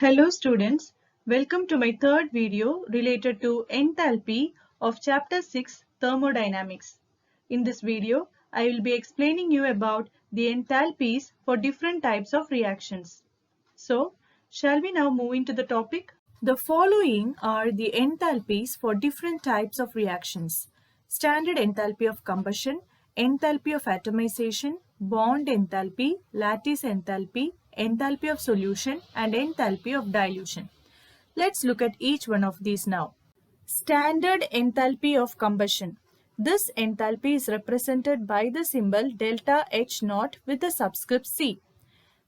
Hello students, welcome to my third video related to enthalpy of chapter 6 thermodynamics. In this video, I will be explaining you about the enthalpies for different types of reactions. So, shall we now move into the topic? The following are the enthalpies for different types of reactions. Standard enthalpy of combustion, enthalpy of atomization, bond enthalpy, lattice enthalpy, enthalpy of solution, and enthalpy of dilution. Let's look at each one of these now. Standard enthalpy of combustion. This enthalpy is represented by the symbol delta H naught with the subscript C.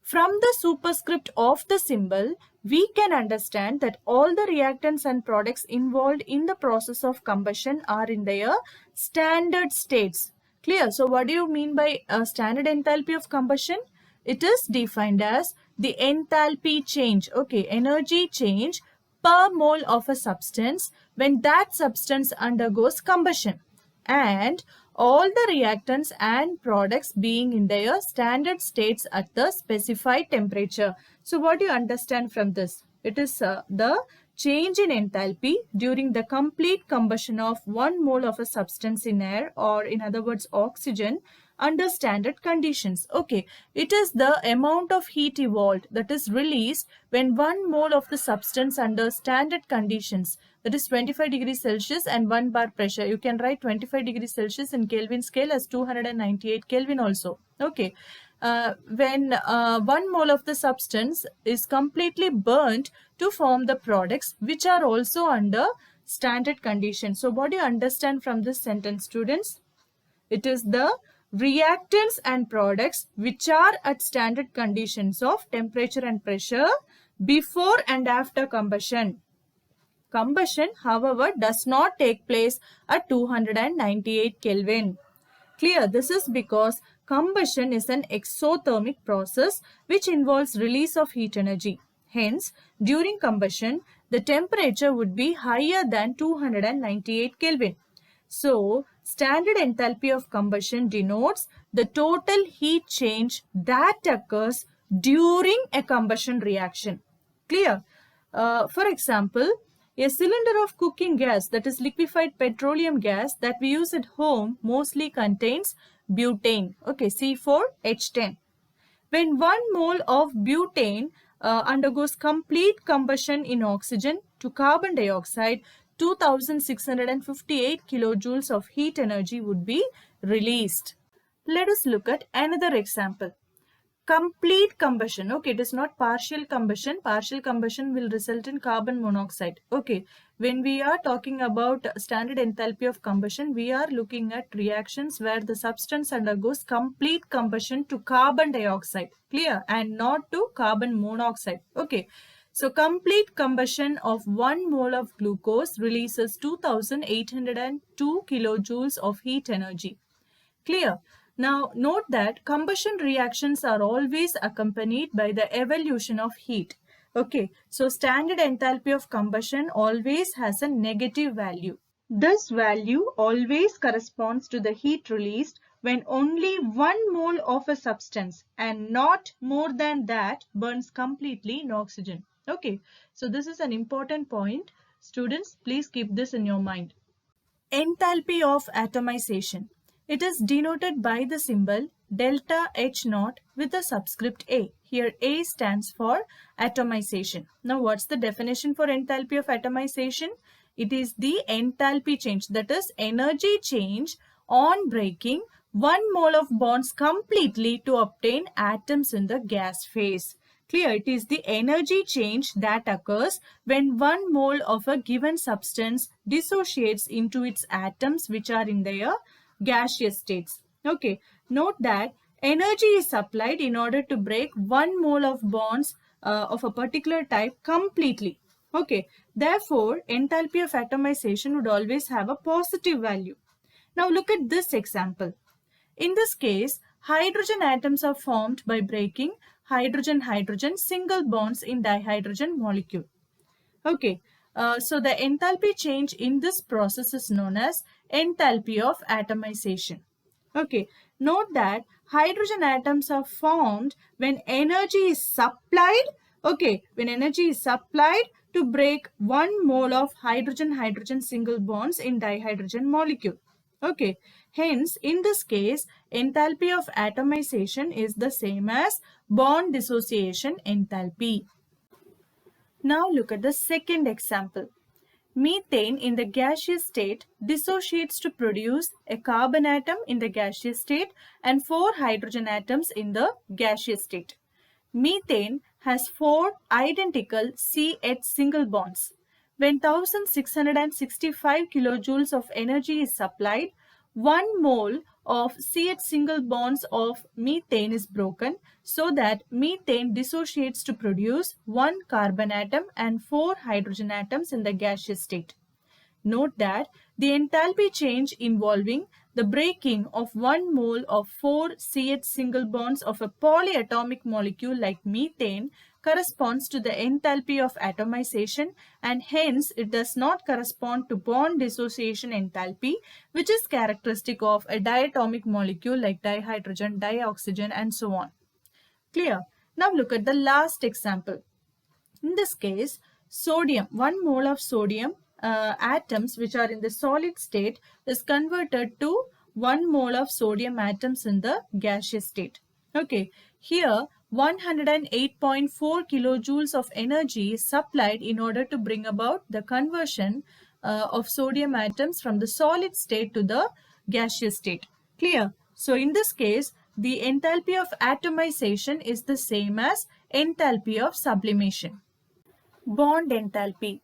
From the superscript of the symbol, we can understand that all the reactants and products involved in the process of combustion are in their standard states. Clear? So what do you mean by a standard enthalpy of combustion? It is defined as the enthalpy change, okay, energy change per mole of a substance when that substance undergoes combustion, and all the reactants and products being in their standard states at the specified temperature. So what do you understand from this? It is the change in enthalpy during the complete combustion of 1 mole of a substance in air, or in other words oxygen, under standard conditions. Okay, it is the amount of heat evolved, that is released, when 1 mole of the substance under standard conditions, that is 25 degrees Celsius and 1 bar pressure. You can write 25 degrees Celsius in Kelvin scale as 298 Kelvin also. Okay. When 1 mole of the substance is completely burnt to form the products which are also under standard conditions. So what do you understand from this sentence, students? It is the reactants and products which are at standard conditions of temperature and pressure before and after combustion. Combustion, however, does not take place at 298 Kelvin. Clear? This is because combustion is an exothermic process which involves release of heat energy. Hence, during combustion, the temperature would be higher than 298 Kelvin. So, standard enthalpy of combustion denotes the total heat change that occurs during a combustion reaction. Clear? For example, a cylinder of cooking gas, that is liquefied petroleum gas that we use at home, mostly contains butane, okay, C4H10. When 1 mole of butane undergoes complete combustion in oxygen to carbon dioxide, 2658 kilojoules of heat energy would be released. Let us look at another example. Complete combustion. Okay, it is not partial combustion. Partial combustion will result in carbon monoxide. Okay, when we are talking about standard enthalpy of combustion, we are looking at reactions where the substance undergoes complete combustion to carbon dioxide. Clear? And not to carbon monoxide. Okay. So complete combustion of 1 mole of glucose releases 2802 kilojoules of heat energy. Clear? Now note that combustion reactions are always accompanied by the evolution of heat. Okay, so standard enthalpy of combustion always has a negative value. This value always corresponds to the heat released when only 1 mole of a substance and not more than that burns completely in oxygen. Okay, so this is an important point. Students, please keep this in your mind. Enthalpy of atomization. It is denoted by the symbol delta H naught with the subscript A. Here A stands for atomization. Now what's the definition for enthalpy of atomization? It is the enthalpy change, that is energy change on breaking 1 mole of bonds completely to obtain atoms in the gas phase. Clear? It is the energy change that occurs when 1 mole of a given substance dissociates into its atoms which are in their gaseous states. Okay, note that energy is supplied in order to break 1 mole of bonds of a particular type completely. Okay, therefore enthalpy of atomization would always have a positive value. Now look at this example. In this case, hydrogen atoms are formed by breaking hydrogen-hydrogen single bonds in dihydrogen molecule. Okay, so the enthalpy change in this process is known as enthalpy of atomization. Okay, note that hydrogen atoms are formed when energy is supplied Okay, when energy is supplied to break 1 mole of hydrogen-hydrogen single bonds in dihydrogen molecule. Okay, hence in this case, enthalpy of atomization is the same as bond dissociation enthalpy. Now look at the second example. Methane in the gaseous state dissociates to produce a carbon atom in the gaseous state and 4 hydrogen atoms in the gaseous state. Methane has 4 identical CH single bonds. When 1665 kilojoules of energy is supplied, 1 mole of CH single bonds of methane is broken so that methane dissociates to produce 1 carbon atom and 4 hydrogen atoms in the gaseous state. Note that the enthalpy change involving the breaking of 1 mole of 4 CH single bonds of a polyatomic molecule like methane corresponds to the enthalpy of atomization, and hence it does not correspond to bond dissociation enthalpy, which is characteristic of a diatomic molecule like dihydrogen, dioxygen and so on. Clear? Now look at the last example. In this case, sodium, 1 mole of sodium atoms which are in the solid state is converted to 1 mole of sodium atoms in the gaseous state. Okay, here 108.4 kilojoules of energy is supplied in order to bring about the conversion of sodium atoms from the solid state to the gaseous state. Clear? So in this case, the enthalpy of atomization is the same as enthalpy of sublimation. Bond enthalpy.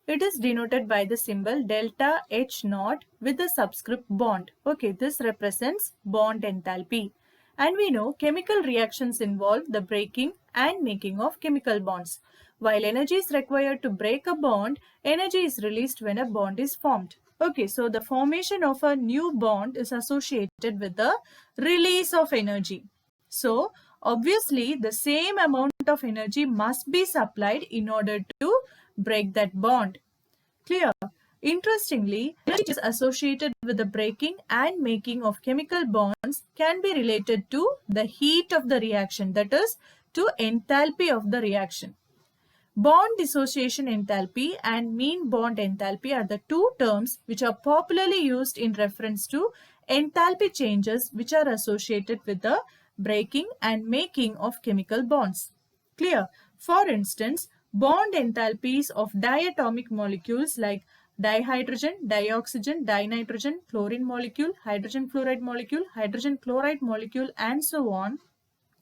It is denoted by the symbol delta H naught with the subscript bond. Okay, this represents bond enthalpy. And we know chemical reactions involve the breaking and making of chemical bonds. While energy is required to break a bond, energy is released when a bond is formed. Okay, so the formation of a new bond is associated with the release of energy. So, obviously, the same amount of energy must be supplied in order to break that bond. Clear? Interestingly, energy is associated with the breaking and making of chemical bonds can be related to the heat of the reaction, that is, to enthalpy of the reaction. Bond dissociation enthalpy and mean bond enthalpy are the two terms which are popularly used in reference to enthalpy changes which are associated with the breaking and making of chemical bonds. Clear? For instance, bond enthalpies of diatomic molecules like dihydrogen, dioxygen, dinitrogen, chlorine molecule, hydrogen fluoride molecule, hydrogen chloride molecule and so on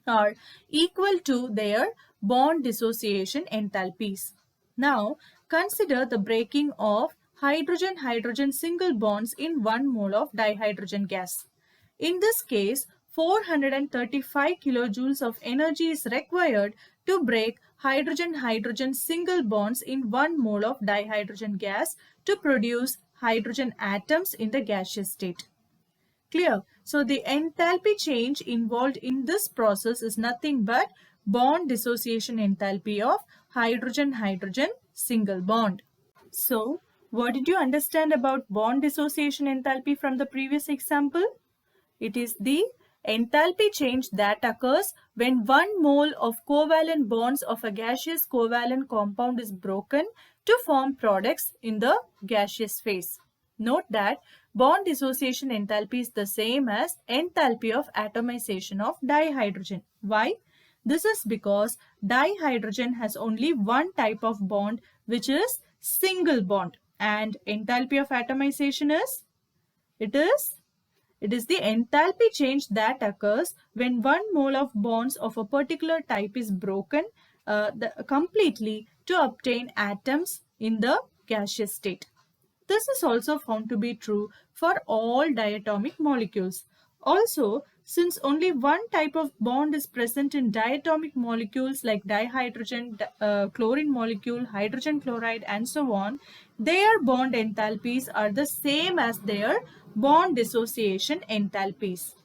are equal to their bond dissociation enthalpies. Now, consider the breaking of hydrogen-hydrogen single bonds in 1 mole of dihydrogen gas. In this case, 435 kilojoules of energy is required to break hydrogen-hydrogen single bonds in 1 mole of dihydrogen gas to produce hydrogen atoms in the gaseous state. Clear? So the enthalpy change involved in this process is nothing but bond dissociation enthalpy of hydrogen-hydrogen single bond. So, what did you understand about bond dissociation enthalpy from the previous example? It is the enthalpy change that occurs when 1 mole of covalent bonds of a gaseous covalent compound is broken to form products in the gaseous phase. Note that bond dissociation enthalpy is the same as enthalpy of atomization of dihydrogen. Why? This is because dihydrogen has only one type of bond, which is single bond, and enthalpy of atomization is? It is the enthalpy change that occurs when 1 mole of bonds of a particular type is broken completely to obtain atoms in the gaseous state. This is also found to be true for all diatomic molecules. Also, since only one type of bond is present in diatomic molecules like dihydrogen, chlorine molecule, hydrogen chloride and so on, their bond enthalpies are the same as their bond dissociation enthalpies.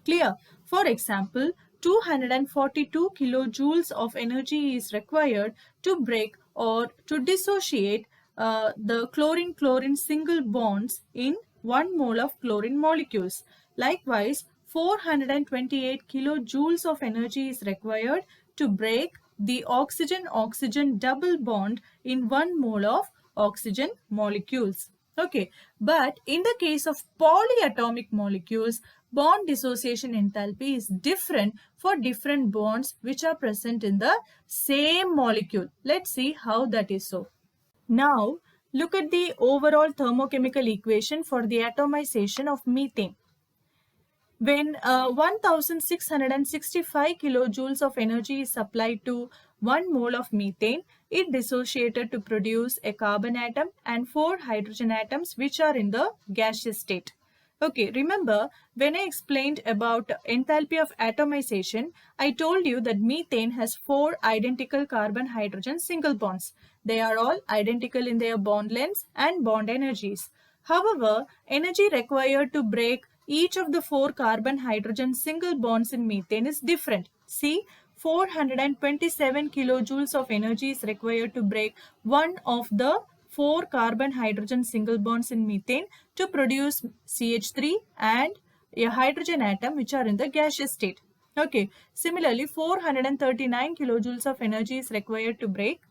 Clear? For example, 242 kilojoules of energy is required to break or to dissociate the chlorine-chlorine single bonds in 1 mole of chlorine molecules. Likewise, 428 kilojoules of energy is required to break the oxygen-oxygen double bond in 1 mole of oxygen molecules. Okay, but in the case of polyatomic molecules, bond dissociation enthalpy is different for different bonds which are present in the same molecule. Let's see how that is so. Now, look at the overall thermochemical equation for the atomization of methane. When 1665 kilojoules of energy is supplied to 1 mole of methane, it dissociated to produce a carbon atom and 4 hydrogen atoms which are in the gaseous state. Okay, remember when I explained about enthalpy of atomization, I told you that methane has 4 identical carbon-hydrogen single bonds. They are all identical in their bond lengths and bond energies. However, energy required to break each of the 4 carbon-hydrogen single bonds in methane is different. See, 427 kilojoules of energy is required to break one of the 4 carbon-hydrogen single bonds in methane to produce CH3 and a hydrogen atom which are in the gaseous state. Okay, similarly 439 kilojoules of energy is required to break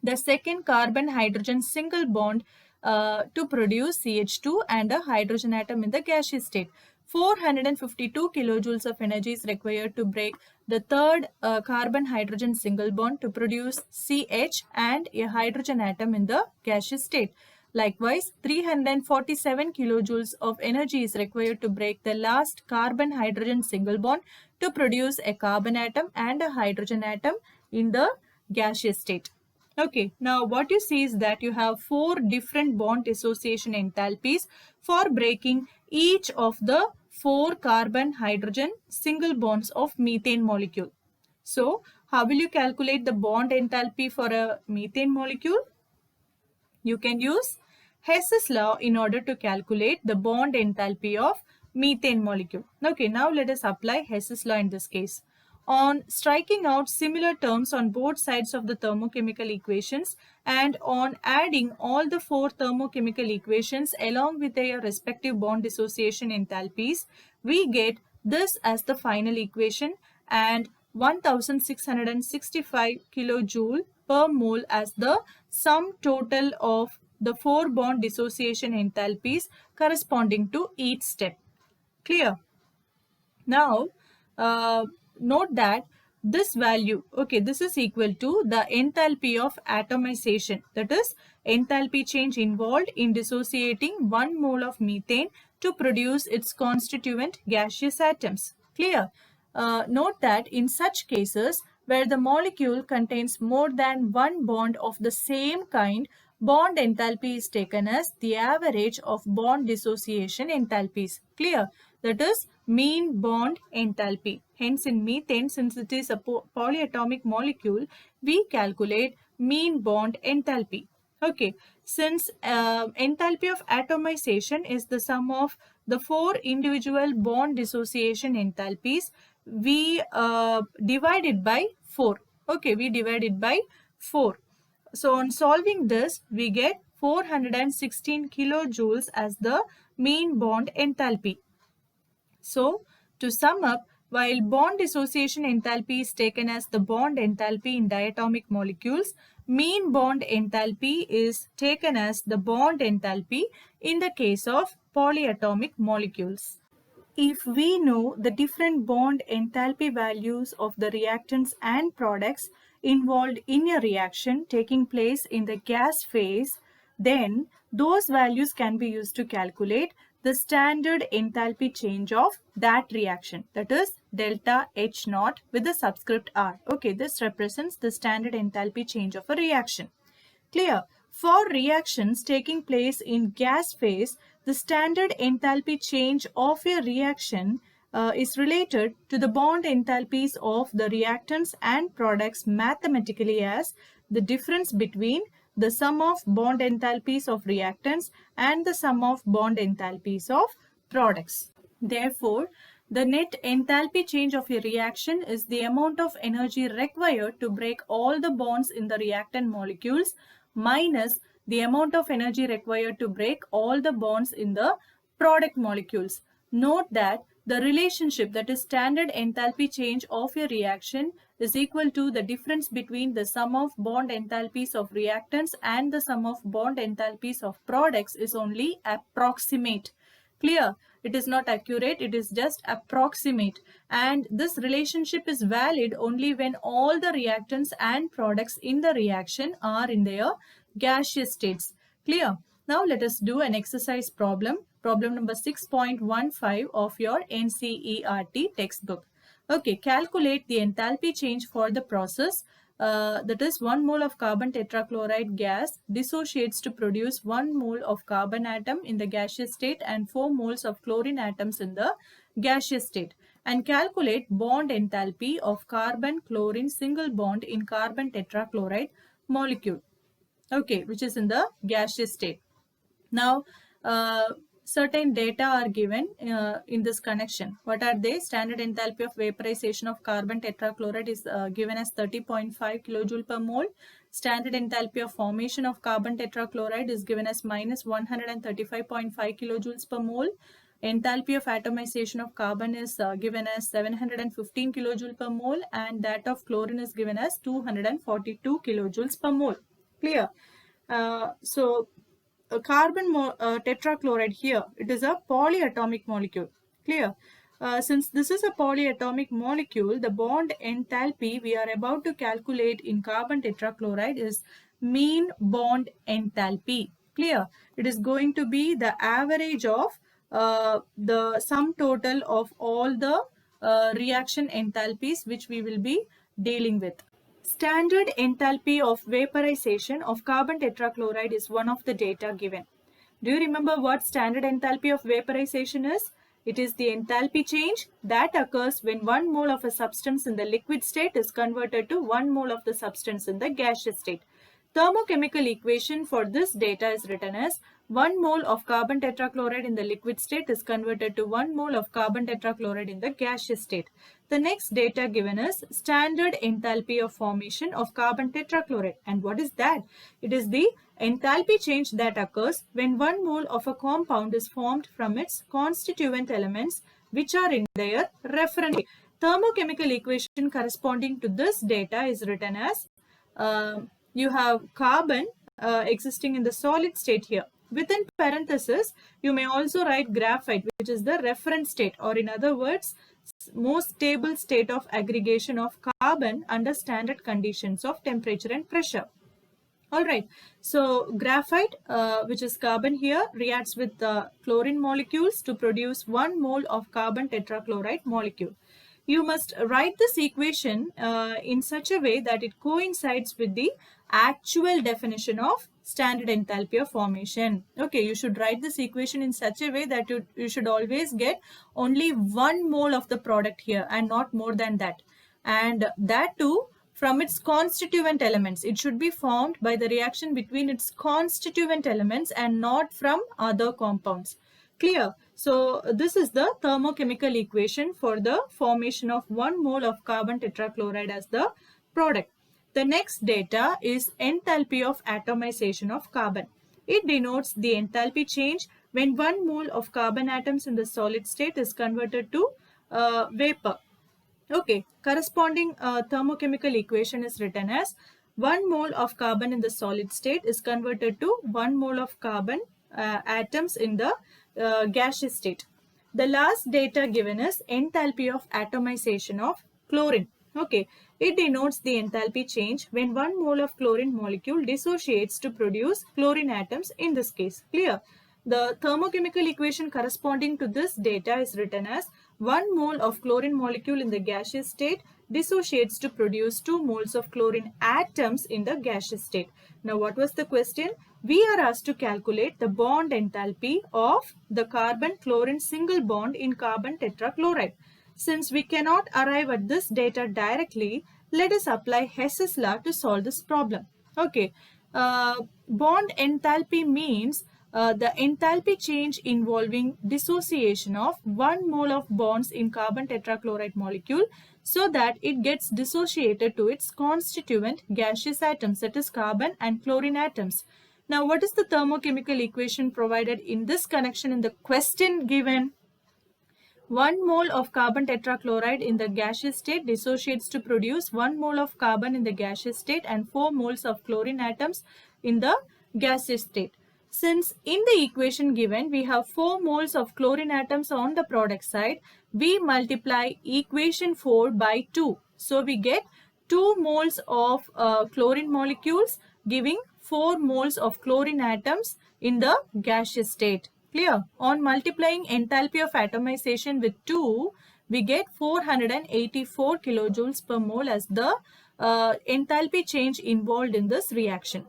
the second carbon-hydrogen single bond to produce CH2 and a hydrogen atom in the gaseous state. 452 kilojoules of energy is required to break the third carbon-hydrogen single bond to produce CH and a hydrogen atom in the gaseous state. Likewise, 347 kilojoules of energy is required to break the last carbon-hydrogen single bond to produce a carbon atom and a hydrogen atom in the gaseous state. Okay, now what you see is that you have 4 different bond dissociation enthalpies for breaking each of the 4 carbon-hydrogen single bonds of methane molecule. So, how will you calculate the bond enthalpy for a methane molecule? You can use Hess's law in order to calculate the bond enthalpy of methane molecule. Okay, now let us apply Hess's law in this case. On striking out similar terms on both sides of the thermochemical equations and on adding all the 4 thermochemical equations along with their respective bond dissociation enthalpies, we get this as the final equation and 1665 kilojoule per mole as the sum total of the 4 bond dissociation enthalpies corresponding to each step. Clear? Now, note that this value, okay, this is equal to the enthalpy of atomization, that is enthalpy change involved in dissociating 1 mole of methane to produce its constituent gaseous atoms. Clear? Note that in such cases where the molecule contains more than 1 bond of the same kind, bond enthalpy is taken as the average of bond dissociation enthalpies. Clear? That is mean bond enthalpy. Hence, in methane, since it is a polyatomic molecule, we calculate mean bond enthalpy. Okay, since enthalpy of atomization is the sum of the 4 individual bond dissociation enthalpies, we divide it by 4. Okay, we divide it by 4. So, on solving this, we get 416 kilojoules as the mean bond enthalpy. So, to sum up, while bond dissociation enthalpy is taken as the bond enthalpy in diatomic molecules, mean bond enthalpy is taken as the bond enthalpy in the case of polyatomic molecules. If we know the different bond enthalpy values of the reactants and products involved in a reaction taking place in the gas phase, then those values can be used to calculate the standard enthalpy change of that reaction, that is delta H naught with the subscript R. Okay, this represents the standard enthalpy change of a reaction. Clear? For reactions taking place in gas phase, the standard enthalpy change of a reaction is related to the bond enthalpies of the reactants and products mathematically as the difference between the sum of bond enthalpies of reactants and the sum of bond enthalpies of products. Therefore, the net enthalpy change of a reaction is the amount of energy required to break all the bonds in the reactant molecules minus the amount of energy required to break all the bonds in the product molecules. Note that the relationship, that is standard enthalpy change of a reaction, is equal to the difference between the sum of bond enthalpies of reactants and the sum of bond enthalpies of products is only approximate. Clear? It is not accurate, it is just approximate. And this relationship is valid only when all the reactants and products in the reaction are in their gaseous states. Clear? Now let us do an exercise problem. Problem number 6.15 of your NCERT textbook. Okay, calculate the enthalpy change for the process. That is 1 mole of carbon tetrachloride gas dissociates to produce 1 mole of carbon atom in the gaseous state and 4 moles of chlorine atoms in the gaseous state. And calculate bond enthalpy of carbon-chlorine single bond in carbon tetrachloride molecule. Okay, which is in the gaseous state. Now, certain data are given in this connection. What are they? Standard enthalpy of vaporization of carbon tetrachloride is given as 30.5 kilojoule per mole. Standard enthalpy of formation of carbon tetrachloride is given as minus 135.5 kilojoules per mole. Enthalpy of atomization of carbon is given as 715 kilojoule per mole, and that of chlorine is given as 242 kilojoules per mole. Clear? So carbon tetrachloride here, it is a polyatomic molecule. Clear? Since this is a polyatomic molecule, the bond enthalpy we are about to calculate in carbon tetrachloride is mean bond enthalpy. Clear? It is going to be the average of the sum total of all the reaction enthalpies which we will be dealing with. Standard enthalpy of vaporization of carbon tetrachloride is one of the data given. Do you remember what standard enthalpy of vaporization is? It is the enthalpy change that occurs when 1 mole of a substance in the liquid state is converted to 1 mole of the substance in the gaseous state. Thermochemical equation for this data is written as 1 mole of carbon tetrachloride in the liquid state is converted to 1 mole of carbon tetrachloride in the gaseous state. The next data given is standard enthalpy of formation of carbon tetrachloride. And what is that? It is the enthalpy change that occurs when 1 mole of a compound is formed from its constituent elements which are in their reference. Thermochemical equation corresponding to this data is written as you have carbon existing in the solid state here. Within parentheses, you may also write graphite, which is the reference state, or in other words, most stable state of aggregation of carbon under standard conditions of temperature and pressure. Alright, so graphite, which is carbon here, reacts with the chlorine molecules to produce 1 mole of carbon tetrachloride molecule. You must write this equation in such a way that it coincides with the actual definition of standard enthalpy of formation. Okay, you should write this equation in such a way that you should always get only 1 mole of the product here and not more than that. And that too from its constituent elements. It should be formed by the reaction between its constituent elements and not from other compounds. Clear? So this is the thermochemical equation for the formation of 1 mole of carbon tetrachloride as the product. The next data is enthalpy of atomization of carbon. It denotes the enthalpy change when 1 mole of carbon atoms in the solid state is converted to vapor. Okay, corresponding thermochemical equation is written as 1 mole of carbon in the solid state is converted to 1 mole of carbon atoms in the gaseous state. The last data given is enthalpy of atomization of chlorine. Okay, it denotes the enthalpy change when 1 mole of chlorine molecule dissociates to produce chlorine atoms in this case. Clear? The thermochemical equation corresponding to this data is written as 1 mole of chlorine molecule in the gaseous state dissociates to produce 2 moles of chlorine atoms in the gaseous state. Now, what was the question? We are asked to calculate the bond enthalpy of the carbon-chlorine single bond in carbon tetrachloride. Since we cannot arrive at this data directly, let us apply Hess's law to solve this problem. Okay, bond enthalpy means the enthalpy change involving dissociation of 1 mole of bonds in carbon tetrachloride molecule so that it gets dissociated to its constituent gaseous atoms, that is carbon and chlorine atoms. Now, what is the thermochemical equation provided in this connection in the question given? 1 mole of carbon tetrachloride in the gaseous state dissociates to produce 1 mole of carbon in the gaseous state and 4 moles of chlorine atoms in the gaseous state. Since in the equation given we have 4 moles of chlorine atoms on the product side, we multiply equation 4 by 2. So we get 2 moles of chlorine molecules giving 4 moles of chlorine atoms in the gaseous state. Clear? On multiplying enthalpy of atomization with 2, we get 484 kilojoules per mole as the enthalpy change involved in this reaction.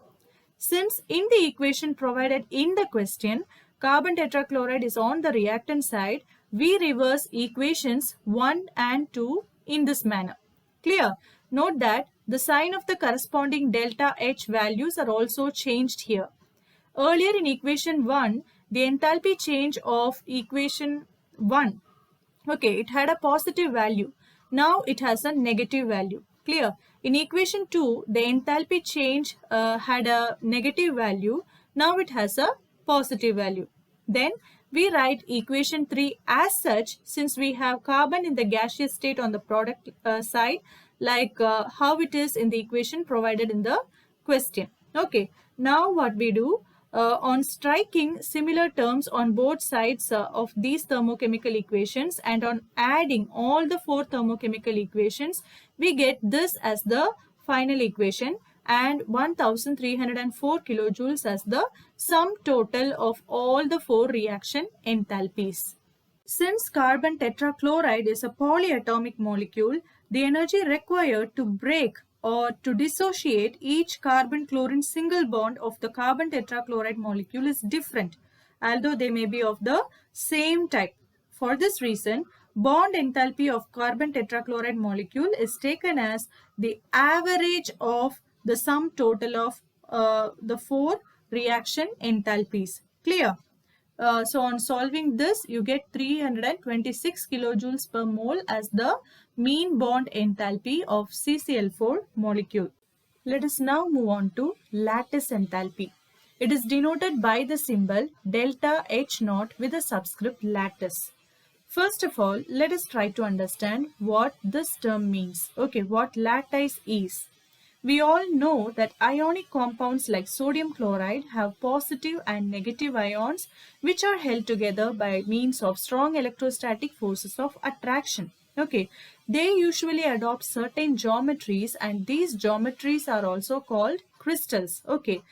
Since in the equation provided in the question, carbon tetrachloride is on the reactant side, we reverse equations 1 and 2 in this manner. Clear? Note that the sign of the corresponding delta H values are also changed here. Earlier in equation 1, the enthalpy change of equation 1, okay, it had a positive value. Now it has a negative value. Clear? In equation 2, the enthalpy change had a negative value. Now it has a positive value. Then we write equation 3 as such, since we have carbon in the gaseous state on the product side, like how it is in the equation provided in the question. Okay, now what we do, on striking similar terms on both sides of these thermochemical equations and on adding all the 4 thermochemical equations, we get this as the final equation and 1304 kilojoules as the sum total of all the 4 reaction enthalpies. Since carbon tetrachloride is a polyatomic molecule, the energy required to break or to dissociate each carbon-chlorine single bond of the carbon tetrachloride molecule is different, although they may be of the same type. For this reason, bond enthalpy of carbon tetrachloride molecule is taken as the average of the sum total of the 4 reaction enthalpies. Clear? So on solving this, you get 326 kilojoules per mole as the mean bond enthalpy of CCl4 molecule. Let us now move on to lattice enthalpy. It is denoted by the symbol delta H naught with a subscript lattice. First of all, let us try to understand what this term means. Okay, what lattice is. We all know that ionic compounds like sodium chloride have positive and negative ions which are held together by means of strong electrostatic forces of attraction. Okay, they usually adopt certain geometries and these geometries are also called crystals. Okay,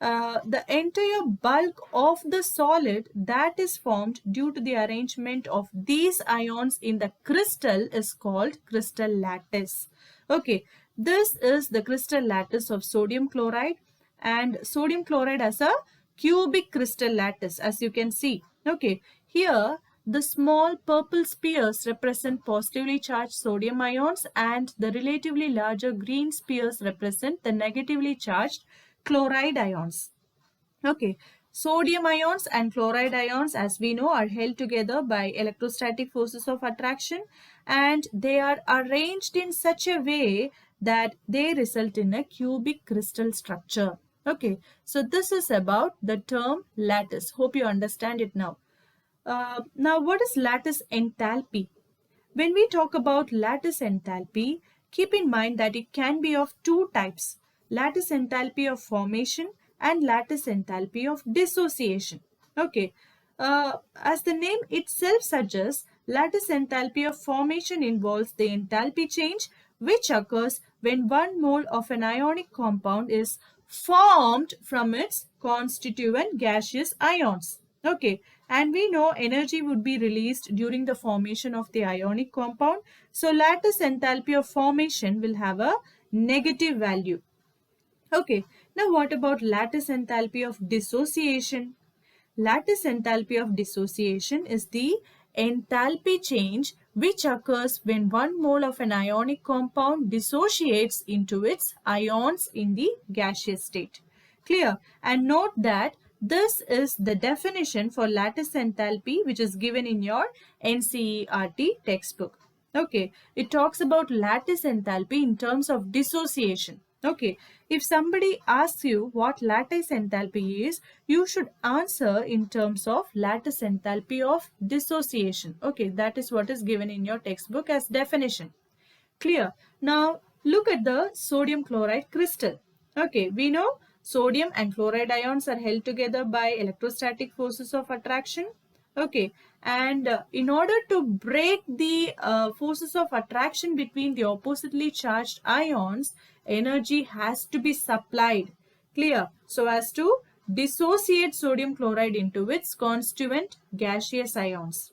the entire bulk of the solid that is formed due to the arrangement of these ions in the crystal is called crystal lattice. Okay, this is the crystal lattice of sodium chloride, and sodium chloride has a cubic crystal lattice, as you can see. Okay, here the small purple spheres represent positively charged sodium ions and the relatively larger green spheres represent the negatively charged chloride ions. Okay, sodium ions and chloride ions, as we know, are held together by electrostatic forces of attraction and they are arranged in such a way that they result in a cubic crystal structure. Okay, so this is about the term lattice. Hope you understand it now. Now, what is lattice enthalpy? When we talk about lattice enthalpy, keep in mind that it can be of 2 types: lattice enthalpy of formation and lattice enthalpy of dissociation. Okay, as the name itself suggests, lattice enthalpy of formation involves the enthalpy change which occurs when 1 mole of an ionic compound is formed from its constituent gaseous ions. Okay, and we know energy would be released during the formation of the ionic compound. So lattice enthalpy of formation will have a negative value. Okay, now what about lattice enthalpy of dissociation? Lattice enthalpy of dissociation is the enthalpy change which occurs when 1 mole of an ionic compound dissociates into its ions in the gaseous state. Clear? And note that this is the definition for lattice enthalpy which is given in your NCERT textbook. Okay, it talks about lattice enthalpy in terms of dissociation. Okay, if somebody asks you what lattice enthalpy is, you should answer in terms of lattice enthalpy of dissociation. Okay, that is what is given in your textbook as definition. Clear. Now look at the sodium chloride crystal. Okay, we know sodium and chloride ions are held together by electrostatic forces of attraction. Okay, and in order to break the forces of attraction between the oppositely charged ions, energy has to be supplied. Clear. So as to dissociate sodium chloride into its constituent gaseous ions.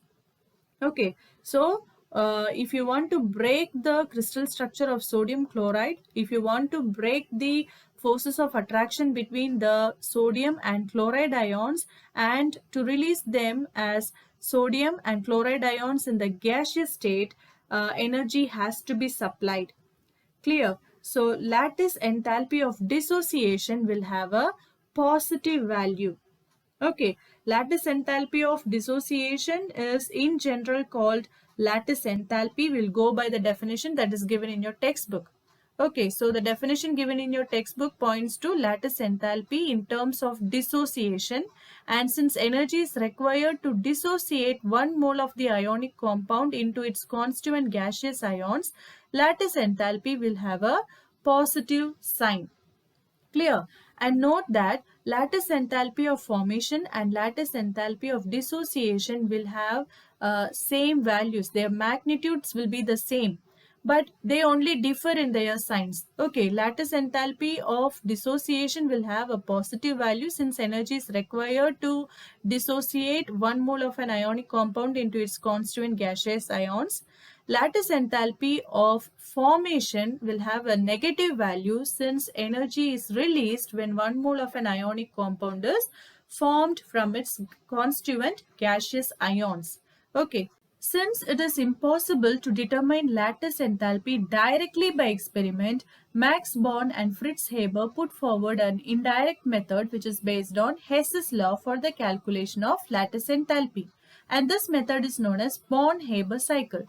Okay, so if you want to break the crystal structure of sodium chloride, if you want to break the forces of attraction between the sodium and chloride ions and to release them as sodium and chloride ions in the gaseous state, energy has to be supplied. Clear. So lattice enthalpy of dissociation will have a positive value. Okay, lattice enthalpy of dissociation is in general called lattice enthalpy. We'll go by the definition that is given in your textbook. Okay, so the definition given in your textbook points to lattice enthalpy in terms of dissociation, and since energy is required to dissociate 1 mole of the ionic compound into its constituent gaseous ions, lattice enthalpy will have a positive sign. Clear. And note that lattice enthalpy of formation and lattice enthalpy of dissociation will have same values. Their magnitudes will be the same, but they only differ in their signs. Okay, lattice enthalpy of dissociation will have a positive value since energy is required to dissociate 1 mole of an ionic compound into its constituent gaseous ions. Lattice enthalpy of formation will have a negative value since energy is released when 1 mole of an ionic compound is formed from its constituent gaseous ions. Okay, since it is impossible to determine lattice enthalpy directly by experiment, Max Born and Fritz Haber put forward an indirect method which is based on Hess's law for the calculation of lattice enthalpy. And this method is known as Born-Haber cycle.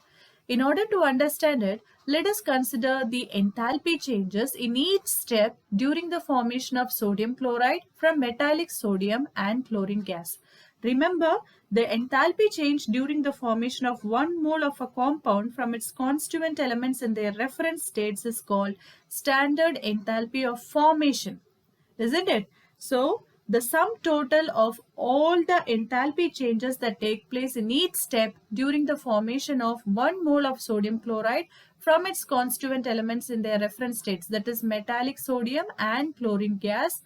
In order to understand it, let us consider the enthalpy changes in each step during the formation of sodium chloride from metallic sodium and chlorine gas. Remember, the enthalpy change during the formation of 1 mole of a compound from its constituent elements in their reference states is called standard enthalpy of formation, isn't it? So, the sum total of all the enthalpy changes that take place in each step during the formation of 1 mole of sodium chloride from its constituent elements in their reference states, that is metallic sodium and chlorine gas,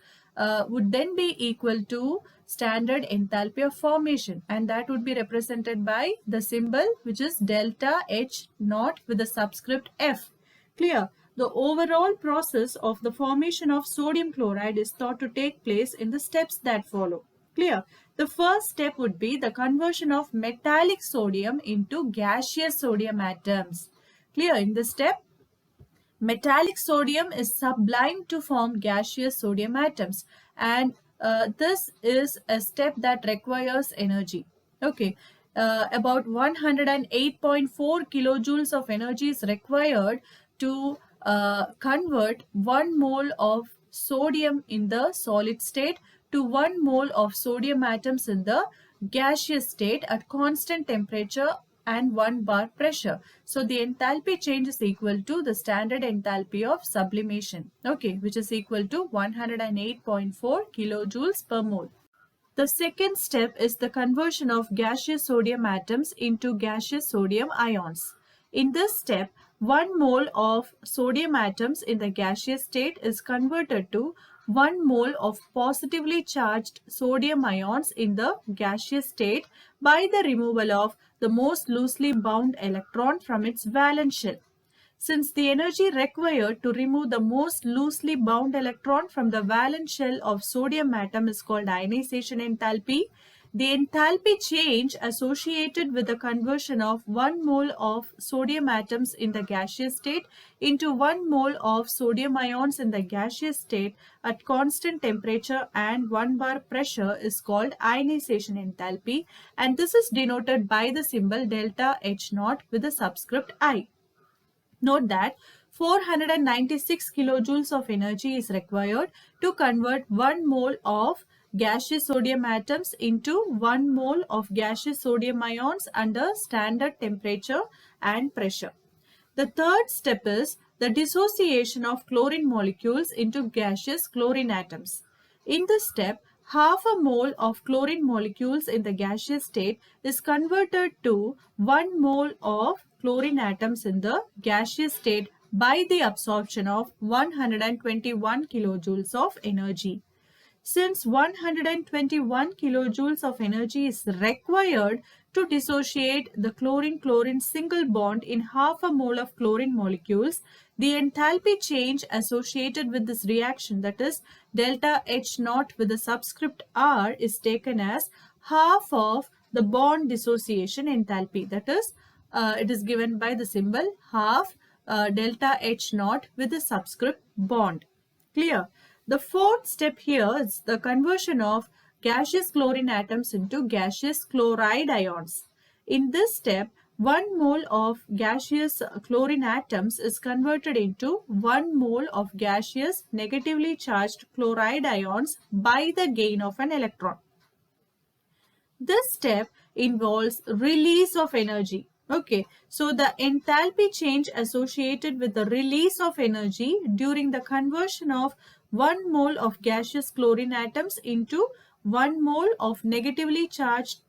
would then be equal to standard enthalpy of formation, and that would be represented by the symbol which is delta H naught with the subscript F. Clear? The overall process of the formation of sodium chloride is thought to take place in the steps that follow. Clear? The first step would be the conversion of metallic sodium into gaseous sodium atoms. Clear? In this step, metallic sodium is sublimed to form gaseous sodium atoms, and this is a step that requires energy. Okay, about 108.4 kilojoules of energy is required to convert 1 mole of sodium in the solid state to 1 mole of sodium atoms in the gaseous state at constant temperature and 1 bar pressure. So the enthalpy change is equal to the standard enthalpy of sublimation, okay, which is equal to 108.4 kilojoules per mole. The second step is the conversion of gaseous sodium atoms into gaseous sodium ions. In this step, 1 mole of sodium atoms in the gaseous state is converted to 1 mole of positively charged sodium ions in the gaseous state by the removal of the most loosely bound electron from its valence shell. Since the energy required to remove the most loosely bound electron from the valence shell of sodium atom is called ionization enthalpy, the enthalpy change associated with the conversion of 1 mole of sodium atoms in the gaseous state into 1 mole of sodium ions in the gaseous state at constant temperature and 1 bar pressure is called ionization enthalpy, and this is denoted by the symbol delta H naught with the subscript I. Note that 496 kilojoules of energy is required to convert 1 mole of gaseous sodium atoms into 1 mole of gaseous sodium ions under standard temperature and pressure. The third step is the dissociation of chlorine molecules into gaseous chlorine atoms. In this step, half a mole of chlorine molecules in the gaseous state is converted to 1 mole of chlorine atoms in the gaseous state by the absorption of 121 kilojoules of energy. Since 121 kilojoules of energy is required to dissociate the chlorine-chlorine single bond in half a mole of chlorine molecules, the enthalpy change associated with this reaction, that is delta H naught with the subscript R, is taken as half of the bond dissociation enthalpy. That is, it is given by the symbol half delta H naught with the subscript bond. Clear? The fourth step here is the conversion of gaseous chlorine atoms into gaseous chloride ions. In this step, 1 mole of gaseous chlorine atoms is converted into 1 mole of gaseous negatively charged chloride ions by the gain of an electron. This step involves release of energy. Okay, so the enthalpy change associated with the release of energy during the conversion of 1 mole of gaseous chlorine atoms into 1 mole of negatively charged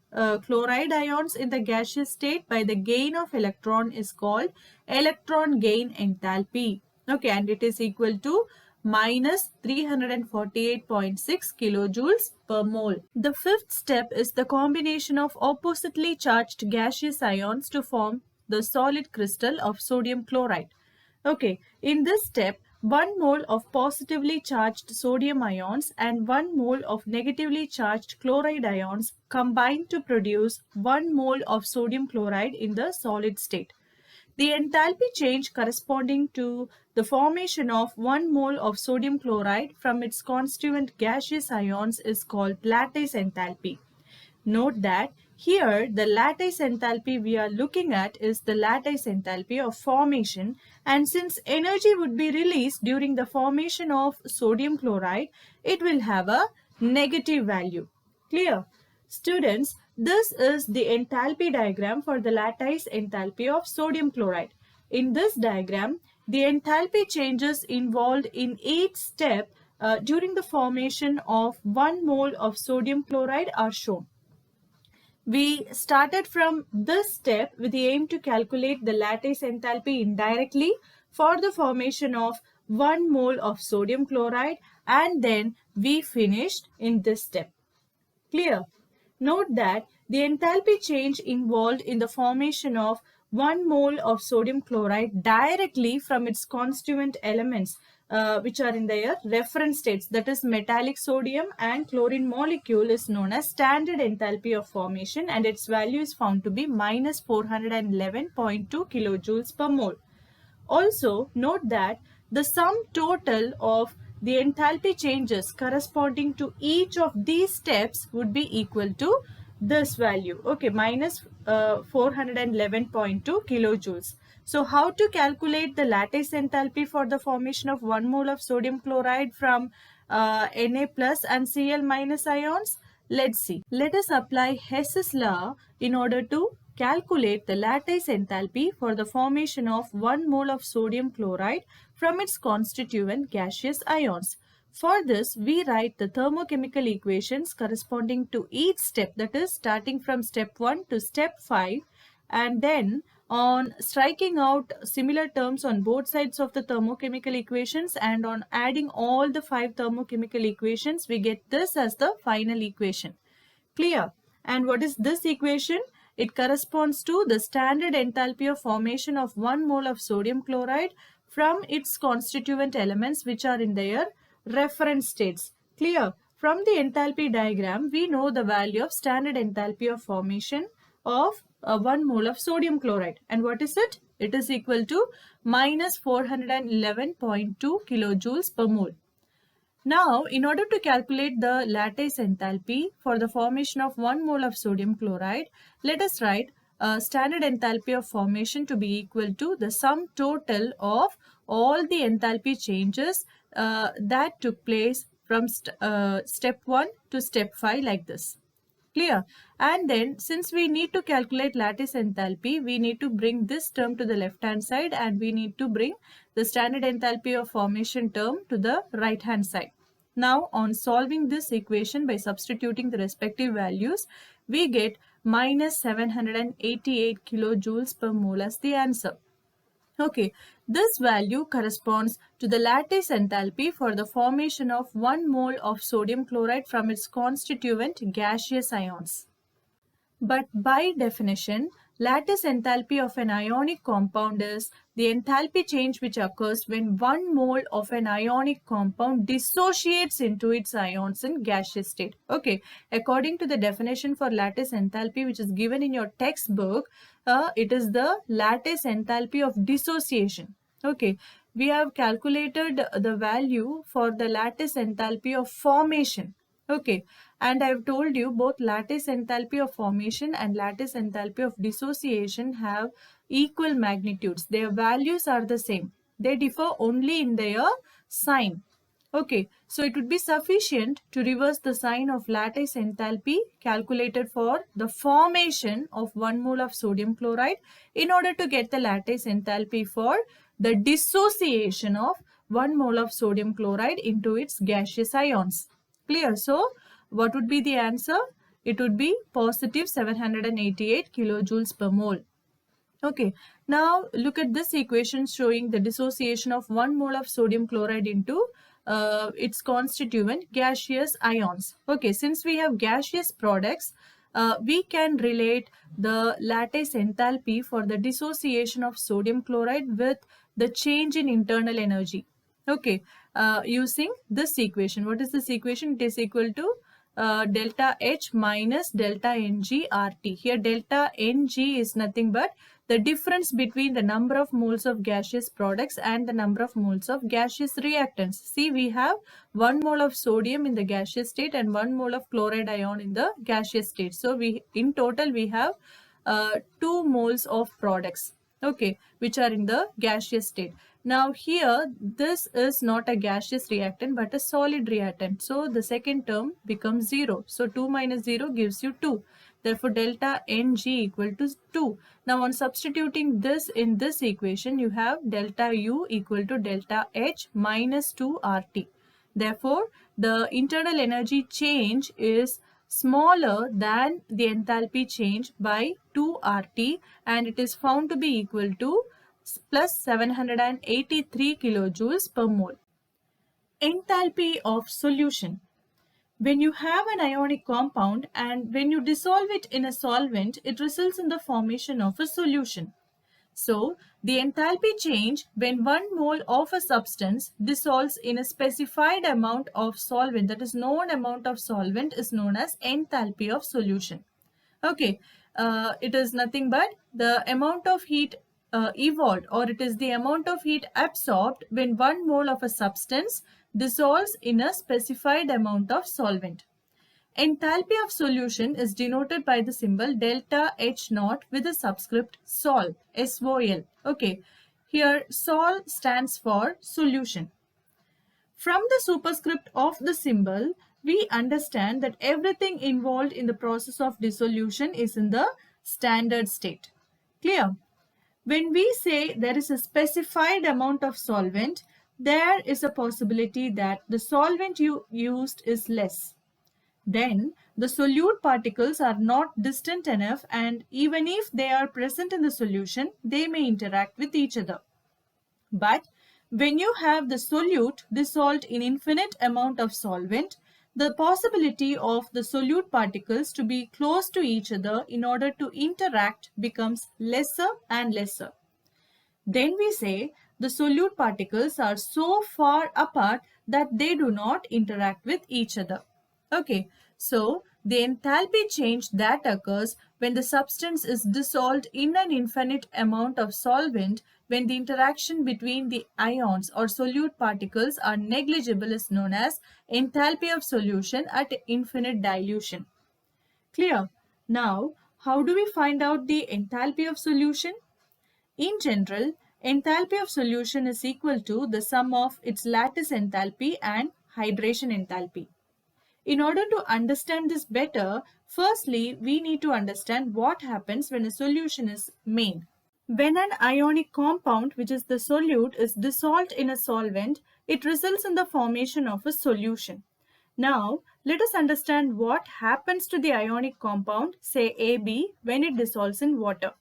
chloride ions in the gaseous state by the gain of electron is called electron gain enthalpy. Okay, and it is equal to minus 348.6 kilojoules per mole. The fifth step is the combination of oppositely charged gaseous ions to form the solid crystal of sodium chloride. Okay, in this step, 1 mole of positively charged sodium ions and 1 mole of negatively charged chloride ions combine to produce 1 mole of sodium chloride in the solid state. The enthalpy change corresponding to the formation of 1 mole of sodium chloride from its constituent gaseous ions is called lattice enthalpy. Note that here the lattice enthalpy we are looking at is the lattice enthalpy of formation, and since energy would be released during the formation of sodium chloride, it will have a negative value. Clear? Students, this is the enthalpy diagram for the lattice enthalpy of sodium chloride. In this diagram, the enthalpy changes involved in each step during the formation of 1 mole of sodium chloride are shown. We started from this step with the aim to calculate the lattice enthalpy indirectly for the formation of 1 mole of sodium chloride, and then we finished in this step. Clear? Note that the enthalpy change involved in the formation of 1 mole of sodium chloride directly from its constituent elements which are in their reference states, that is metallic sodium and chlorine molecule, is known as standard enthalpy of formation, and its value is found to be minus 411.2 kilojoules per mole. Also note that the sum total of the enthalpy changes corresponding to each of these steps would be equal to this value, okay, minus 411.2 kilojoules. So how to calculate the lattice enthalpy for the formation of 1 mole of sodium chloride from Na plus and Cl minus ions? Let's see. Let us apply Hess's law in order to calculate the lattice enthalpy for the formation of 1 mole of sodium chloride from its constituent gaseous ions. For this, we write the thermochemical equations corresponding to each step, that is starting from step 1 to step 5, and then on striking out similar terms on both sides of the thermochemical equations and on adding all the 5 thermochemical equations, we get this as the final equation. Clear? And what is this equation? It corresponds to the standard enthalpy of formation of 1 mole of sodium chloride from its constituent elements which are in their reference states. Clear? From the enthalpy diagram, we know the value of standard enthalpy of formation of 1 mole of sodium chloride. And what is it? It is equal to minus 411.2 kilojoules per mole. Now, in order to calculate the lattice enthalpy for the formation of 1 mole of sodium chloride, let us write standard enthalpy of formation to be equal to the sum total of all the enthalpy changes that took place from step 1 to step 5 like this. Clear? And then since we need to calculate lattice enthalpy, we need to bring this term to the left hand side and we need to bring the standard enthalpy of formation term to the right hand side. Now on solving this equation by substituting the respective values, we get minus 788 kilojoules per mole as the answer. Okay, this value corresponds to the lattice enthalpy for the formation of 1 mole of sodium chloride from its constituent gaseous ions. But by definition, lattice enthalpy of an ionic compound is the enthalpy change which occurs when 1 mole of an ionic compound dissociates into its ions in gaseous state. Okay, according to the definition for lattice enthalpy which is given in your textbook, it is the lattice enthalpy of dissociation. Okay, we have calculated the value for the lattice enthalpy of formation. Okay, and I've told you both lattice enthalpy of formation and lattice enthalpy of dissociation have equal magnitudes. Their values are the same. They differ only in their sign. Okay, so it would be sufficient to reverse the sign of lattice enthalpy calculated for the formation of 1 mole of sodium chloride in order to get the lattice enthalpy for the dissociation of 1 mole of sodium chloride into its gaseous ions. Clear? So, what would be the answer? It would be positive 788 kilojoules per mole. Okay, now look at this equation showing the dissociation of 1 mole of sodium chloride into its constituent gaseous ions. Okay, since we have gaseous products, we can relate the lattice enthalpy for the dissociation of sodium chloride with the change in internal energy. Okay, using this equation. What is this equation? It is equal to delta H minus delta Ng RT. Here delta Ng is nothing but the difference between the number of moles of gaseous products and the number of moles of gaseous reactants. See, we have 1 mole of sodium in the gaseous state and 1 mole of chloride ion in the gaseous state. So, in total we have 2 moles of products, okay, which are in the gaseous state. Now here this is not a gaseous reactant but a solid reactant. So the second term becomes 0. So 2 minus 0 gives you 2. Therefore delta Ng equal to 2. Now on substituting this in this equation, you have delta U equal to delta H minus 2 RT. Therefore the internal energy change is smaller than the enthalpy change by 2 RT and it is found to be equal to plus 783 kilojoules per mole. Enthalpy of solution. When you have an ionic compound and when you dissolve it in a solvent, it results in the formation of a solution. So, the enthalpy change when 1 mole of a substance dissolves in a specified amount of solvent, that is known amount of solvent, is known as enthalpy of solution. Okay, it is nothing but the amount of heat evolved, or it is the amount of heat absorbed when 1 mole of a substance dissolves in a specified amount of solvent. Enthalpy of solution is denoted by the symbol delta H naught with the subscript SOL, S-O-L. Okay, here SOL stands for solution. From the superscript of the symbol, we understand that everything involved in the process of dissolution is in the standard state. Clear? When we say there is a specified amount of solvent, there is a possibility that the solvent you used is less. Then the solute particles are not distant enough, and even if they are present in the solution, they may interact with each other. But when you have the solute dissolved in infinite amount of solvent, the possibility of the solute particles to be close to each other in order to interact becomes lesser and lesser. Then we say the solute particles are so far apart that they do not interact with each other. Okay, so the enthalpy change that occurs when the substance is dissolved in an infinite amount of solvent when the interaction between the ions or solute particles are negligible is known as enthalpy of solution at infinite dilution. Clear? Now, how do we find out the enthalpy of solution? In general, Enthalpy of solution is equal to the sum of its lattice enthalpy and hydration enthalpy. In order to understand this better, firstly, we need to understand what happens when a solution is made. When an ionic compound, which is the solute, is dissolved in a solvent, it results in the formation of a solution. Now, let us understand what happens to the ionic compound, say AB, when it dissolves in water.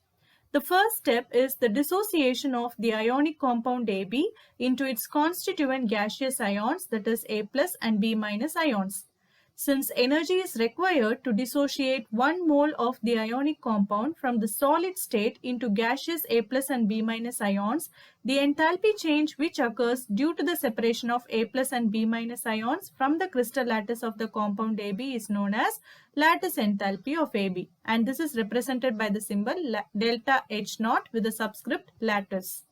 The first step is the dissociation of the ionic compound AB into its constituent gaseous ions, that is A plus and B minus ions. Since energy is required to dissociate 1 mole of the ionic compound from the solid state into gaseous A plus and B minus ions, the enthalpy change which occurs due to the separation of A plus and B minus ions from the crystal lattice of the compound AB is known as lattice enthalpy of AB, and this is represented by the symbol delta H naught with the subscript lattice.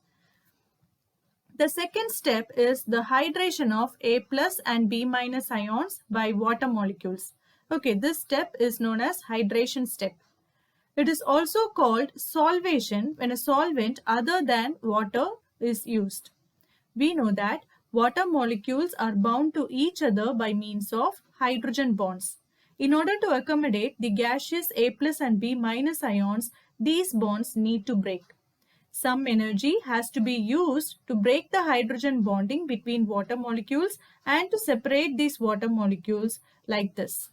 The second step is the hydration of A plus and B minus ions by water molecules. Okay, this step is known as hydration step. It is also called solvation when a solvent other than water is used. We know that water molecules are bound to each other by means of hydrogen bonds. In order to accommodate the gaseous A plus and B minus ions, these bonds need to break. Some energy has to be used to break the hydrogen bonding between water molecules and to separate these water molecules like this.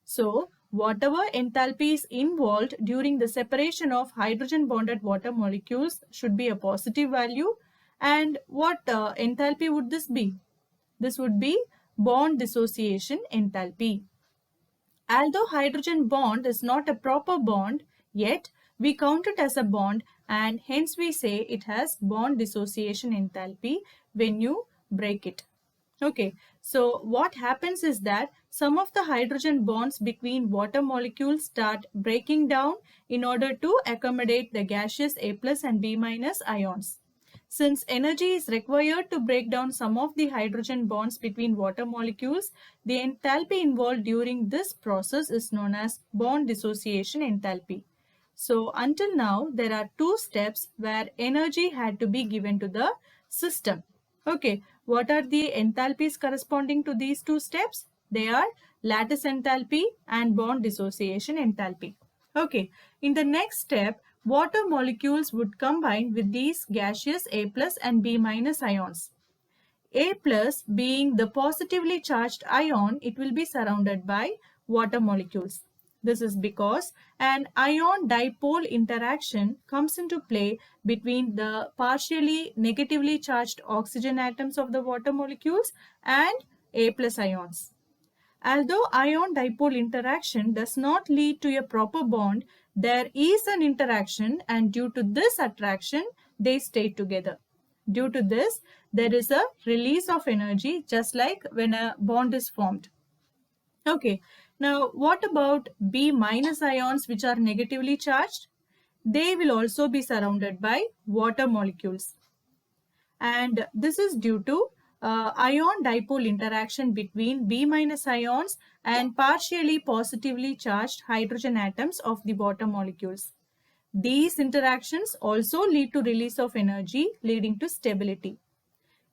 So, whatever enthalpy is involved during the separation of hydrogen bonded water molecules should be a positive value. And what enthalpy would this be? This would be bond dissociation enthalpy. Although hydrogen bond is not a proper bond, yet we count it as a bond and hence we say it has bond dissociation enthalpy when you break it. Okay, so what happens is that some of the hydrogen bonds between water molecules start breaking down in order to accommodate the gaseous A plus and B minus ions. Since energy is required to break down some of the hydrogen bonds between water molecules, the enthalpy involved during this process is known as bond dissociation enthalpy. So until now, there are two steps where energy had to be given to the system. Okay, what are the enthalpies corresponding to these two steps? They are lattice enthalpy and bond dissociation enthalpy. Okay, in the next step, water molecules would combine with these gaseous A plus and B minus ions. A plus being the positively charged ion, it will be surrounded by water molecules. This is because an ion dipole interaction comes into play between the partially negatively charged oxygen atoms of the water molecules and A plus ions. Although ion dipole interaction does not lead to a proper bond, there is an interaction and due to this attraction, they stay together. Due to this, there is a release of energy just like when a bond is formed. Okay, now what about B minus ions which are negatively charged? They will also be surrounded by water molecules. And this is due to ion dipole interaction between B minus ions and partially positively charged hydrogen atoms of the water molecules. These interactions also lead to release of energy leading to stability.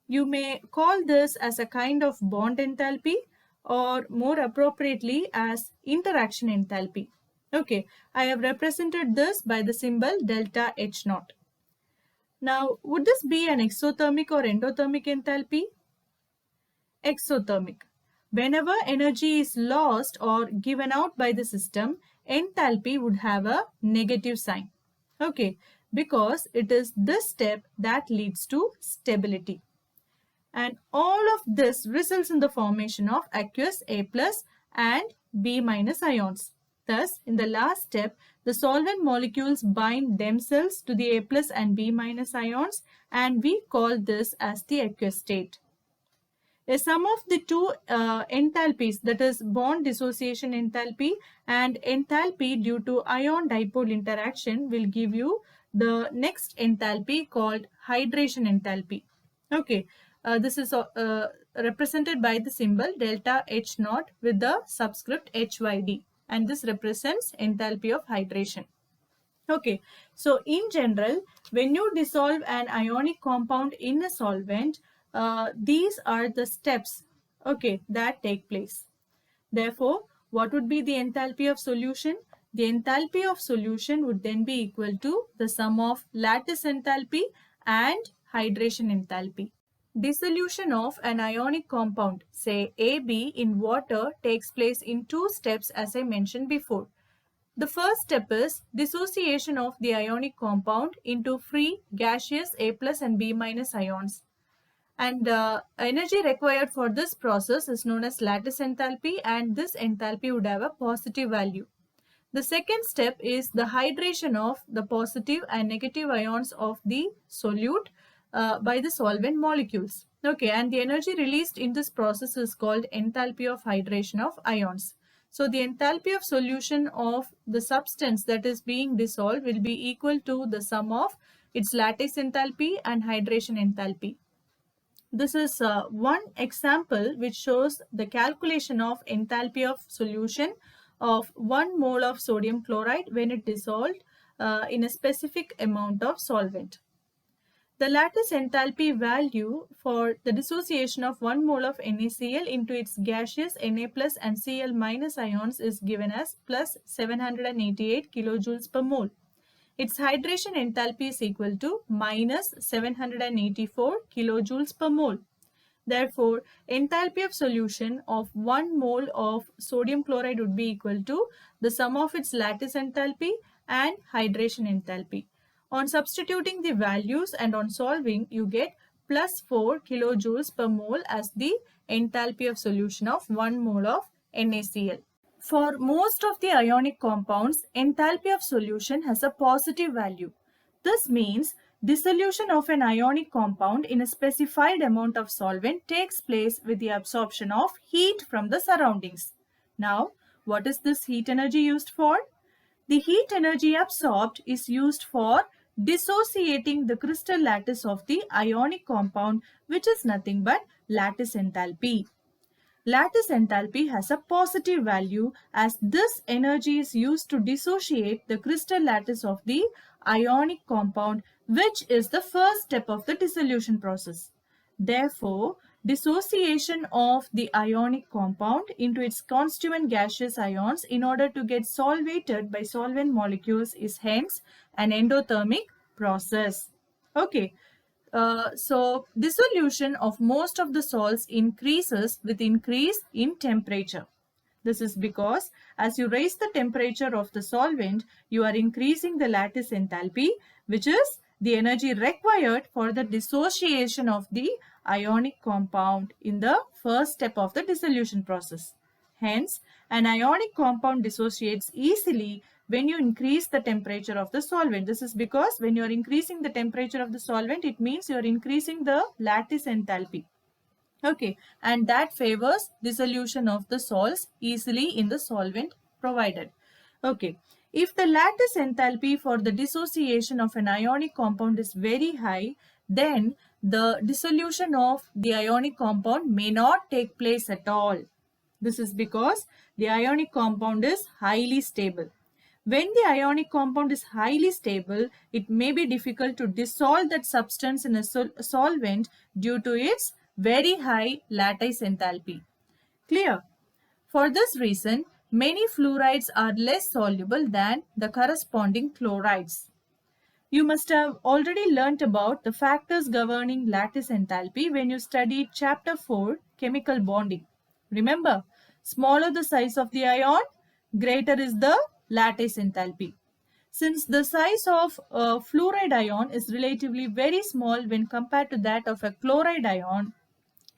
You may call this as a kind of bond enthalpy or more appropriately as interaction enthalpy. Okay, I have represented this by the symbol delta H naught. Now, would this be an exothermic or endothermic enthalpy? Exothermic. Whenever energy is lost or given out by the system, enthalpy would have a negative sign. Okay, because it is this step that leads to stability. And all of this results in the formation of aqueous A plus and B minus ions. Thus, in the last step, the solvent molecules bind themselves to the A plus and B minus ions and we call this as the aqueous state. A sum of the two enthalpies, that is bond dissociation enthalpy and enthalpy due to ion dipole interaction, will give you the next enthalpy called hydration enthalpy. Okay, this is represented by the symbol delta H naught with the subscript HYD, and this represents enthalpy of hydration. Okay, so in general, when you dissolve an ionic compound in a solvent, these are the steps, okay, that take place. Therefore, what would be the enthalpy of solution? The enthalpy of solution would then be equal to the sum of lattice enthalpy and hydration enthalpy. Dissolution of an ionic compound, say AB, in water takes place in two steps as I mentioned before. The first step is dissociation of the ionic compound into free gaseous A plus and B minus ions. And energy required for this process is known as lattice enthalpy, and this enthalpy would have a positive value. The second step is the hydration of the positive and negative ions of the solute by the solvent molecules. Okay, and the energy released in this process is called enthalpy of hydration of ions. So the enthalpy of solution of the substance that is being dissolved will be equal to the sum of its lattice enthalpy and hydration enthalpy. This is one example which shows the calculation of enthalpy of solution of 1 mole of sodium chloride when it dissolved in a specific amount of solvent. The lattice enthalpy value for the dissociation of 1 mole of NaCl into its gaseous Na plus and Cl minus ions is given as plus 788 kilojoules per mole. Its hydration enthalpy is equal to minus 784 kilojoules per mole. Therefore, enthalpy of solution of 1 mole of sodium chloride would be equal to the sum of its lattice enthalpy and hydration enthalpy. On substituting the values and on solving, you get plus 4 kilojoules per mole as the enthalpy of solution of 1 mole of NaCl. For most of the ionic compounds, enthalpy of solution has a positive value. This means dissolution of an ionic compound in a specified amount of solvent takes place with the absorption of heat from the surroundings. Now, what is this heat energy used for? The heat energy absorbed is used for dissociating the crystal lattice of the ionic compound, which is nothing but lattice enthalpy. Lattice enthalpy has a positive value as this energy is used to dissociate the crystal lattice of the ionic compound, which is the first step of the dissolution process. Therefore, dissociation of the ionic compound into its constituent gaseous ions in order to get solvated by solvent molecules is hence an endothermic process. Okay. So dissolution of most of the salts increases with increase in temperature. This is because as you raise the temperature of the solvent, you are increasing the lattice enthalpy, which is the energy required for the dissociation of the ionic compound in the first step of the dissolution process. Hence, an ionic compound dissociates easily when you increase the temperature of the solvent. This is because when you are increasing the temperature of the solvent, it means you are increasing the lattice enthalpy. Okay, and that favors dissolution of the salts easily in the solvent provided. Okay, if the lattice enthalpy for the dissociation of an ionic compound is very high, then the dissolution of the ionic compound may not take place at all. This is because the ionic compound is highly stable. When the ionic compound is highly stable, it may be difficult to dissolve that substance in a solvent due to its very high lattice enthalpy. Clear? For this reason, many fluorides are less soluble than the corresponding chlorides. You must have already learnt about the factors governing lattice enthalpy when you studied Chapter 4, Chemical Bonding. Remember, smaller the size of the ion, greater is the lattice enthalpy. Since the size of a fluoride ion is relatively very small when compared to that of a chloride ion,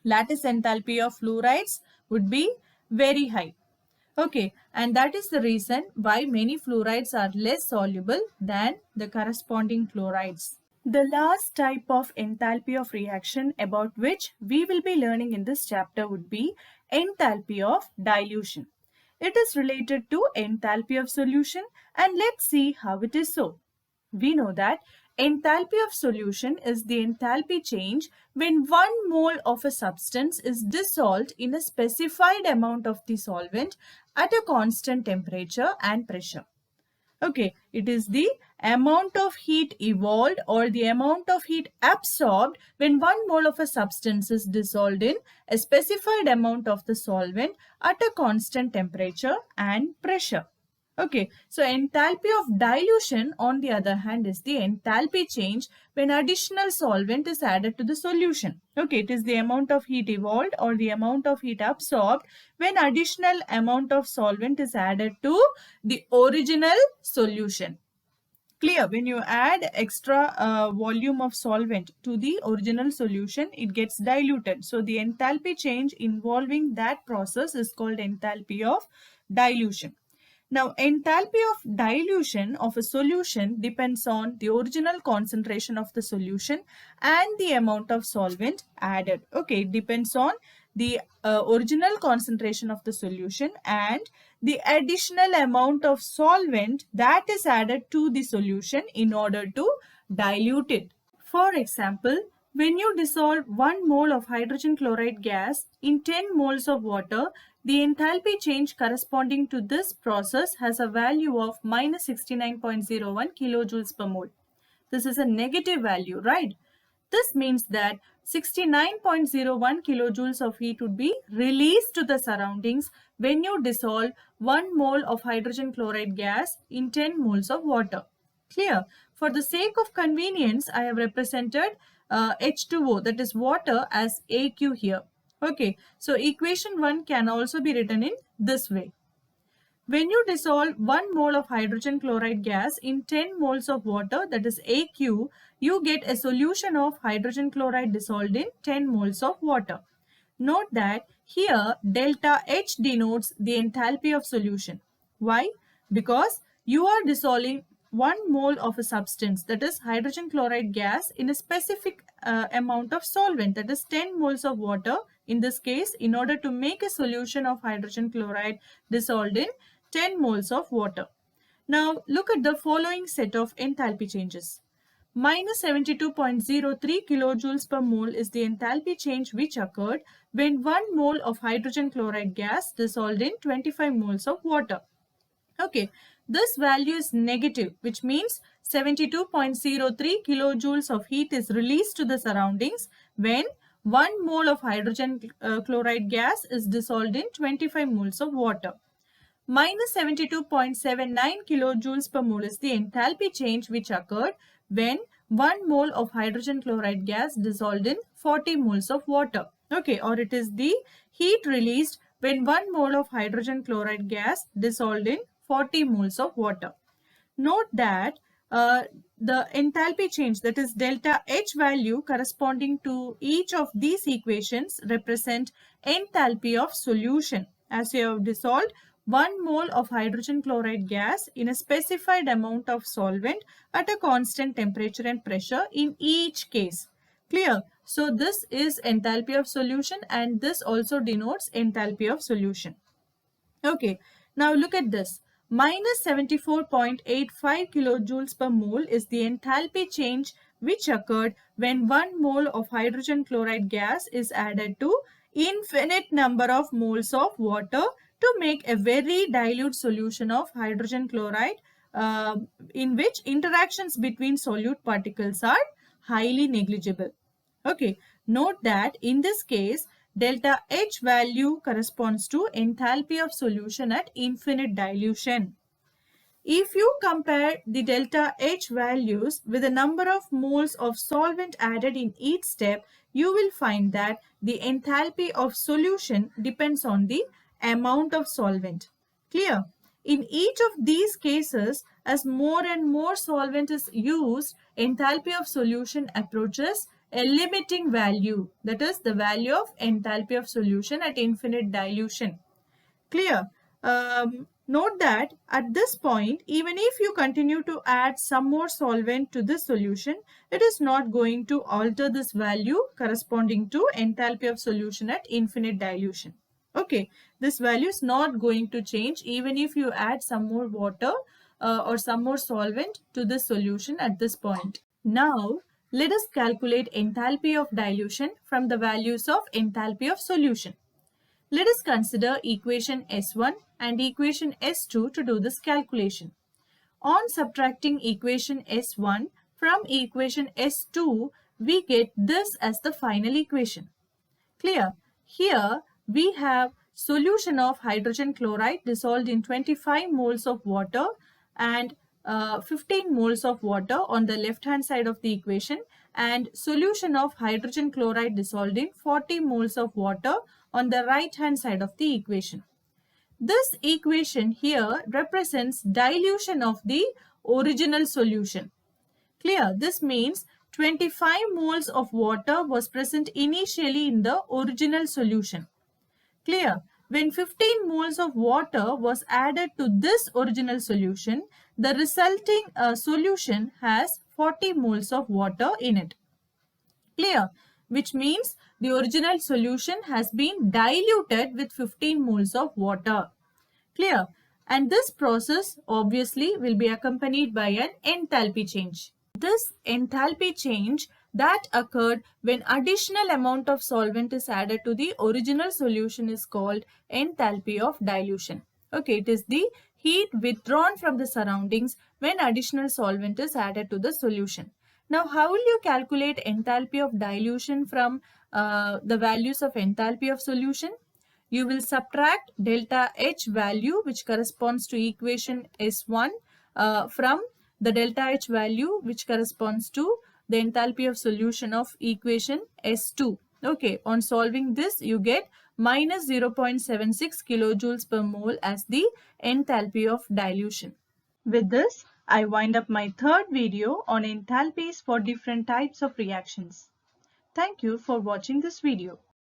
lattice enthalpy of fluorides would be very high. Okay, and that is the reason why many fluorides are less soluble than the corresponding chlorides. The last type of enthalpy of reaction about which we will be learning in this chapter would be enthalpy of dilution. It is related to enthalpy of solution, and let's see how it is so. We know that enthalpy of solution is the enthalpy change when 1 mole of a substance is dissolved in a specified amount of the solvent at a constant temperature and pressure. Okay, it is the amount of heat evolved or the amount of heat absorbed when 1 mole of a substance is dissolved in a specified amount of the solvent at a constant temperature and pressure. Okay, so enthalpy of dilution on the other hand is the enthalpy change when additional solvent is added to the solution. Okay, it is the amount of heat evolved or the amount of heat absorbed when additional amount of solvent is added to the original solution. Clear? When you add extra volume of solvent to the original solution, it gets diluted. So the enthalpy change involving that process is called enthalpy of dilution. Now, enthalpy of dilution of a solution depends on the original concentration of the solution and the amount of solvent added. Okay, it depends on the original concentration of the solution and the additional amount of solvent that is added to the solution in order to dilute it. For example, when you dissolve 1 mole of hydrogen chloride gas in 10 moles of water, the enthalpy change corresponding to this process has a value of minus 69.01 kilojoules per mole. This is a negative value, right? This means that 69.01 kilojoules of heat would be released to the surroundings when you dissolve 1 mole of hydrogen chloride gas in 10 moles of water. Clear? For the sake of convenience, I have represented H2O, that is water, as AQ here. Okay, so equation 1 can also be written in this way. When you dissolve 1 mole of hydrogen chloride gas in 10 moles of water, that is AQ, you get a solution of hydrogen chloride dissolved in 10 moles of water. Note that here delta H denotes the enthalpy of solution. Why? Because you are dissolving 1 mole of a substance, that is hydrogen chloride gas, in a specific amount of solvent, that is 10 moles of water. In this case, in order to make a solution of hydrogen chloride dissolved in 10 moles of water. Now look at the following set of enthalpy changes. Minus 72.03 kilojoules per mole is the enthalpy change which occurred when 1 mole of hydrogen chloride gas dissolved in 25 moles of water. Okay, this value is negative, which means 72.03 kilojoules of heat is released to the surroundings when 1 mole of hydrogen chloride gas is dissolved in 25 moles of water. Minus 72.79 kilojoules per mole is the enthalpy change which occurred when 1 mole of hydrogen chloride gas dissolved in 40 moles of water. Okay, or it is the heat released when 1 mole of hydrogen chloride gas dissolved in 40 moles of water. Note that the enthalpy change, that is delta H value corresponding to each of these equations, represent enthalpy of solution, as you have dissolved 1 mole of hydrogen chloride gas in a specified amount of solvent at a constant temperature and pressure in each case. Clear? So this is enthalpy of solution and this also denotes enthalpy of solution. Okay, now look at this. Minus 74.85 kilojoules per mole is the enthalpy change which occurred when 1 mole of hydrogen chloride gas is added to infinite number of moles of water to make a very dilute solution of hydrogen chloride in which interactions between solute particles are highly negligible. Okay, note that in this case, delta H value corresponds to enthalpy of solution at infinite dilution. If you compare the delta H values with the number of moles of solvent added in each step, you will find that the enthalpy of solution depends on the amount of solvent. Clear? In each of these cases, as more and more solvent is used, enthalpy of solution approaches a limiting value, that is the value of enthalpy of solution at infinite dilution. Clear? Note that at this point, even if you continue to add some more solvent to this solution, it is not going to alter this value corresponding to enthalpy of solution at infinite dilution. Okay, this value is not going to change even if you add some more water or some more solvent to this solution at this point. Now, let us calculate enthalpy of dilution from the values of enthalpy of solution. Let us consider equation S1 and equation S2 to do this calculation. On subtracting equation S1 from equation S2, we get this as the final equation. Clear? Here we have solution of hydrogen chloride dissolved in 25 moles of water and 15 moles of water on the left hand side of the equation, and solution of hydrogen chloride dissolved in 40 moles of water on the right hand side of the equation. This equation here represents dilution of the original solution. Clear? This means 25 moles of water was present initially in the original solution. Clear? When 15 moles of water was added to this original solution, the resulting solution has 40 moles of water in it. Clear? Which means the original solution has been diluted with 15 moles of water. Clear? And this process obviously will be accompanied by an enthalpy change. This enthalpy change that occurred when additional amount of solvent is added to the original solution is called enthalpy of dilution. Okay, it is the heat withdrawn from the surroundings when additional solvent is added to the solution. Now, how will you calculate enthalpy of dilution from the values of enthalpy of solution? You will subtract delta H value, which corresponds to equation S1, from the delta H value, which corresponds to the enthalpy of solution of equation S2. Okay, on solving this, you get minus 0.76 kilojoules per mole as the enthalpy of dilution. With this, I wind up my third video on enthalpies for different types of reactions. Thank you for watching this video.